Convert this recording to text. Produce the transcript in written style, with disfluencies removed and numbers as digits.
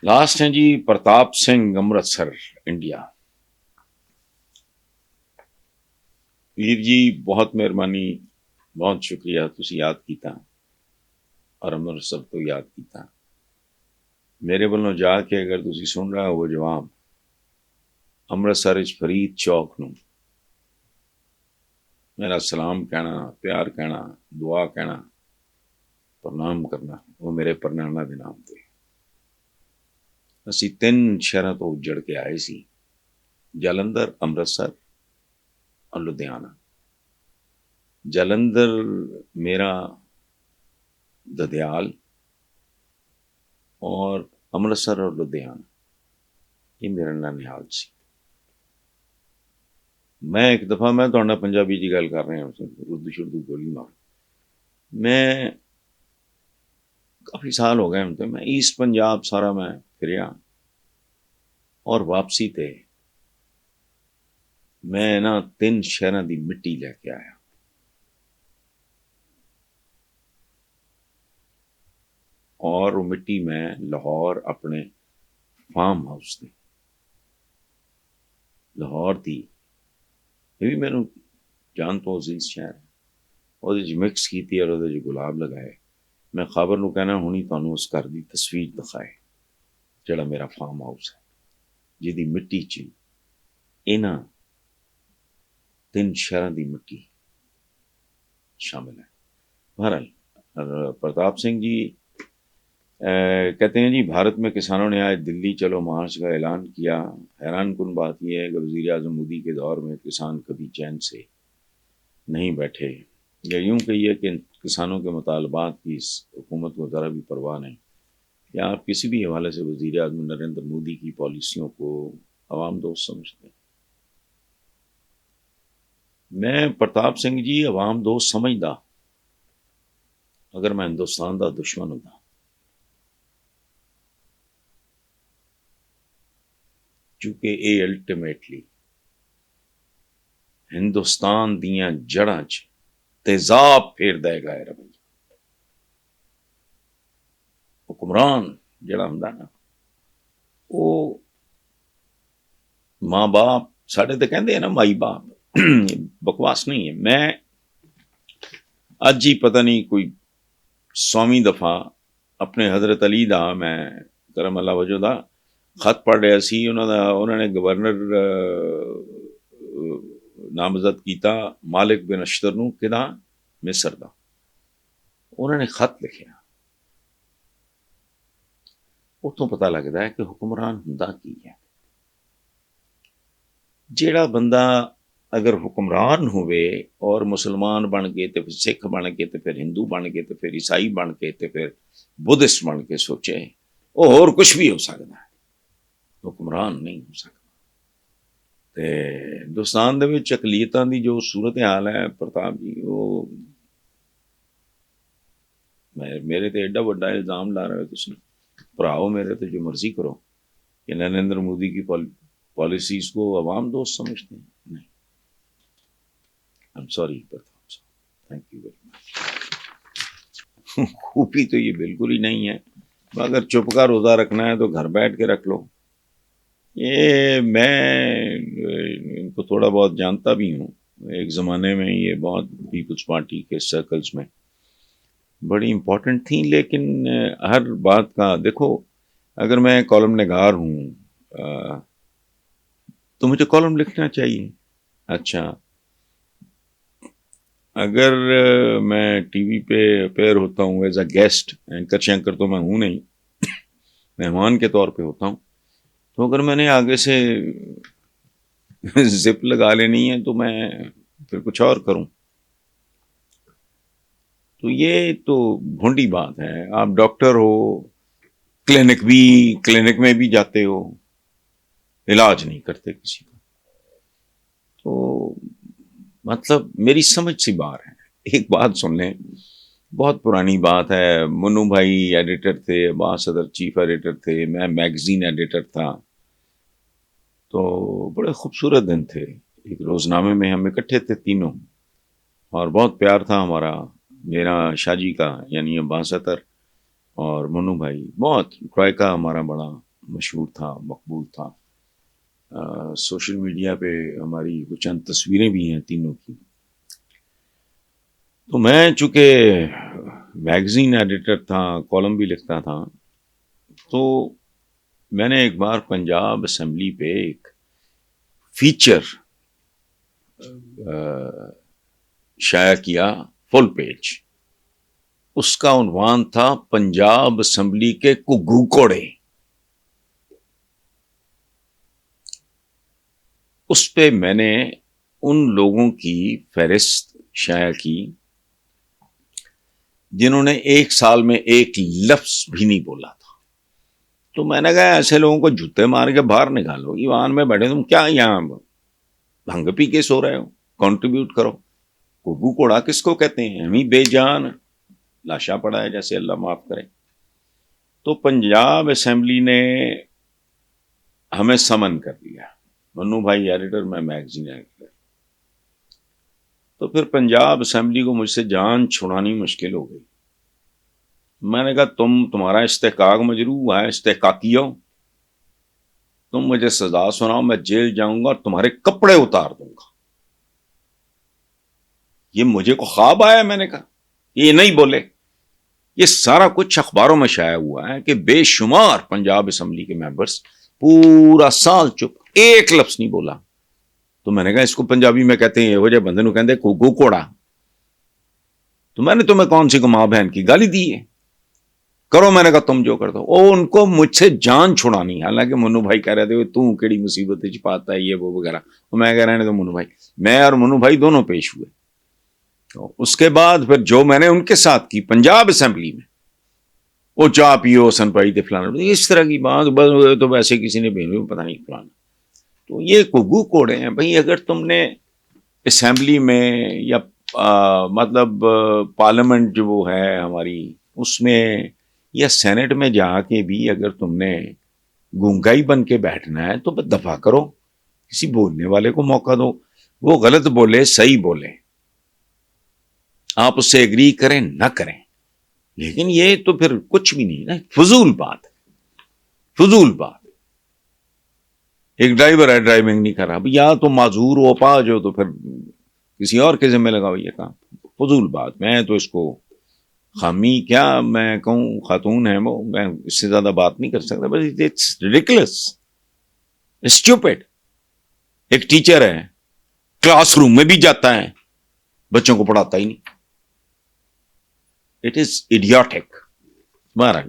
Last ہیں جی Pratap Singh Amritsar India. ویر جی بہت مہربانی, بہت شکریہ تسی یاد کیتا اور امرتسر تو یاد کیتا. میرے ولوں جا کے اگر تسی سن رہا ہو جواب امرتسر فرید چوک نو میرا سلام کہنا, پیار کہنا, دعا کہنا, پرنام کرنا, وہ میرے پرنانا دے نام تے. اسی 3 شہراں تو اجڑ کے آئے سی, جلندر, امرتسر اور لدھیانہ. جلندر میرا ددیال اور امرتسر اور لدھیانہ یہ میرا ننیال سی. میں ایک دفعہ میں تو پنجابی جی گل کر رہے ہیں, اردو شردو گولی مار. میں کافی سال ہو گئے ہوں تو میں ایسٹ پنجاب سارا میں پھریا اور واپسی تے میں نا 3 شہراں دی مٹی لے کے آیا. اور وہ مٹی میں لاہور اپنے فارم ہاؤس تے لاہور تھی, یہ بھی میرے جان تو عزیز شہر ہے, وہ مکس کی اور وہ گلاب لگائے. میں خابر نو کہنا ہونی تانوں اس گھر دی تصویر دکھائے جڑا میرا فارم ہاؤس ہے, جی مٹی چ انہاں 3 شہراں دی مٹی شامل ہے. بہرحال پرتاپ سنگھ جی کہتے ہیں جی بھارت میں کسانوں نے آج دلی چلو مارچ کا اعلان کیا. حیران کن بات یہ ہے کہ وزیر اعظم مودی کے دور میں کسان کبھی چین سے نہیں بیٹھے, یا یوں کہیے کہ کسانوں کے مطالبات کی اس حکومت کو ذرا بھی پرواہ نہیں. کیا آپ کسی بھی حوالے سے وزیر اعظم نریندر مودی کی پالیسیوں کو عوام دوست سمجھتے ہیں؟ میں پرتاپ سنگھ جی عوام دوست سمجھدا اگر میں ہندوستان دا دشمن ہوں. چونکہ یہ الٹیمیٹلی ہندوستان دیاں جڑاں چ تیزاب پھیر دے گا. رویہ حکمران جڑا ہوں نا وہ ماں باپ ساڈے تو کہندے ہیں نا مائی باپ, بکواس نہیں ہے. میں اج ہی پتہ نہیں کوئی 100ویں دفعہ اپنے حضرت علی دا میں کرم اللہ وجہ دا خط پڑھ رہا سی. انہوں نے گورنر نامزد کیتا مالک بن اشتر نو کدا مصر دا. انہوں نے خط لکھیا, اتوں پتہ لگتا ہے کہ حکمران ہوندا کی ہے. جیڑا بندہ اگر حکمران ہوئے اور مسلمان بن کے تو پھر سکھ بن کے تو پھر ہندو بن کے تو پھر عیسائی بن کے تو پھر بدھسٹ بن کے سوچے وہ اور کچھ بھی ہو سکتا ہے, حکمران نہیں ہو سکتا. ہندوستان دے وچ اقلیتاں دی جو صورت حال ہے پرتاپ جی, وہ میرے تے ایڈا بڑا الزام لا رہے ہو تسی. پڑھاؤ میرے تو جو مرضی کرو کہ نریندر مودی کی پالیسیز کو عوام دوست سمجھتے ہیں. نہیں, I'm sorry پرتاپ صاحب, تھینک یو ویری مچ. خوبی تو یہ بالکل ہی نہیں ہے. اگر چپ کا روزہ رکھنا ہے تو گھر بیٹھ کے رکھ لو. یہ میں ان کو تھوڑا بہت جانتا بھی ہوں. ایک زمانے میں یہ بہت پیپلز پارٹی کے سرکلز میں بڑی امپورٹنٹ تھیں, لیکن ہر بات کا دیکھو, اگر میں کالم نگار ہوں تو مجھے کالم لکھنا چاہیے. اچھا, اگر میں ٹی وی پہ اپیئر ہوتا ہوں ایز اے گیسٹ, اینکر شینکر تو میں ہوں نہیں, مہمان کے طور پہ ہوتا ہوں, تو اگر میں نے آگے سے زپ لگا لینی ہے تو میں پھر کچھ اور کروں. تو یہ تو بھونڈی بات ہے. آپ ڈاکٹر ہو, کلینک میں بھی جاتے ہو, علاج نہیں کرتے کسی کا, تو مطلب میری سمجھ سی بار ہے. ایک بات سن لیں, بہت پرانی بات ہے. منو بھائی ایڈیٹر تھے, عباس صدر چیف ایڈیٹر تھے, میں میگزین ایڈیٹر تھا. تو بڑے خوبصورت دن تھے. ایک روزنامے میں ہم اکٹھے تھے تینوں, اور بہت پیار تھا ہمارا, میرا شاہ جی کا یعنی عباس صدر اور منو بھائی, بہت ٹرائکا ہمارا بڑا مشہور تھا، مقبول تھا. سوشل میڈیا پہ ہماری کچھ چند تصویریں بھی ہیں تینوں کی. تو میں چونکہ میگزین ایڈیٹر تھا، کالم بھی لکھتا تھا، تو میں نے ایک بار پنجاب اسمبلی پہ ایک فیچر شائع کیا، فل پیج. اس کا عنوان تھا پنجاب اسمبلی کے گگو کوڑے. اس پہ میں نے ان لوگوں کی فہرست شائع کی جنہوں نے ایک سال میں ایک لفظ بھی نہیں بولا تھا. تو میں نے کہا ایسے لوگوں کو جوتے مار کے باہر نکالو، ایوان میں بیٹھے تم کیا یہاں بھنگ پی کے سو رہے ہو، کنٹریبیوٹ کرو. گگو کوڑا کس کو کہتے ہیں؟ ہمیں بے جان لاشا پڑا ہے، جیسے اللہ معاف کرے. تو پنجاب اسمبلی نے ہمیں سمن کر دیا، منو بھائی ایڈیٹر، میں میگزین ایڈیٹر. تو پھر پنجاب اسمبلی کو مجھ سے جان چھڑانی مشکل ہو گئی. میں نے کہا تمہارا استحقاق مجروح ہوا ہے، استحقاقیوں، تم مجھے سزا سناؤ، میں جیل جاؤں گا اور تمہارے کپڑے اتار دوں گا. یہ مجھے کو خواب آیا؟ میں نے کہا یہ نہیں بولے. یہ سارا کچھ اخباروں میں شائع ہوا ہے کہ بے شمار پنجاب اسمبلی کے ممبرز پورا سال چپ، ایک لفظ نہیں بولا. تو میں نے کہا اس کو پنجابی میں کہتے ہیں یہ بندے نو کہندے گگو کوڑا. تو میں نے تمہیں کون سی کو ماں بہن کی گالی دی ہے؟ کرو. میں نے کہا تم جو کر دو. ان کو مجھ سے جان چھڑانی. حالانکہ منو بھائی کہہ رہے تھے تو کیڑی مصیبت پاتا ہے یہ وہ وغیرہ. میں کہہ رہے ہیں تو منو بھائی، میں اور منو بھائی دونوں پیش ہوئے. اس کے بعد پھر جو میں نے ان کے ساتھ کی پنجاب اسمبلی میں، وہ چاہ پیو سن پائی تھے فلانا، اس طرح کی بات، تو ویسے کسی نے بھیجو پتہ نہیں فلانا. تو یہ گگو کوڑے ہیں بھائی. اگر تم نے اسمبلی میں یا مطلب پارلیمنٹ جو وہ ہے ہماری، اس میں یا سینٹ میں جا کے بھی اگر تم نے گونگائی بن کے بیٹھنا ہے تو دفاع کرو، کسی بولنے والے کو موقع دو. وہ غلط بولے صحیح بولے، آپ اس سے ایگری کریں نہ کریں، لیکن یہ تو پھر کچھ بھی نہیں نا، فضول بات. فضول بات. ایک ڈرائیور ہے ڈرائیونگ نہیں کر رہا، یا تو معذور ہو پا جو، تو پھر کسی اور کے ذمہ لگاؤ یہ کام. فضول بات. میں تو اس کو خامی کیا میں کہوں، خاتون ہے وہ، میں اس سے زیادہ بات نہیں کر سکتا. بس اٹس ریڈیکولس، اسٹوپڈ. ایک ٹیچر ہے، کلاس روم میں بھی جاتا ہے، بچوں کو پڑھاتا ہی نہیں. It is idiotic. بہرحال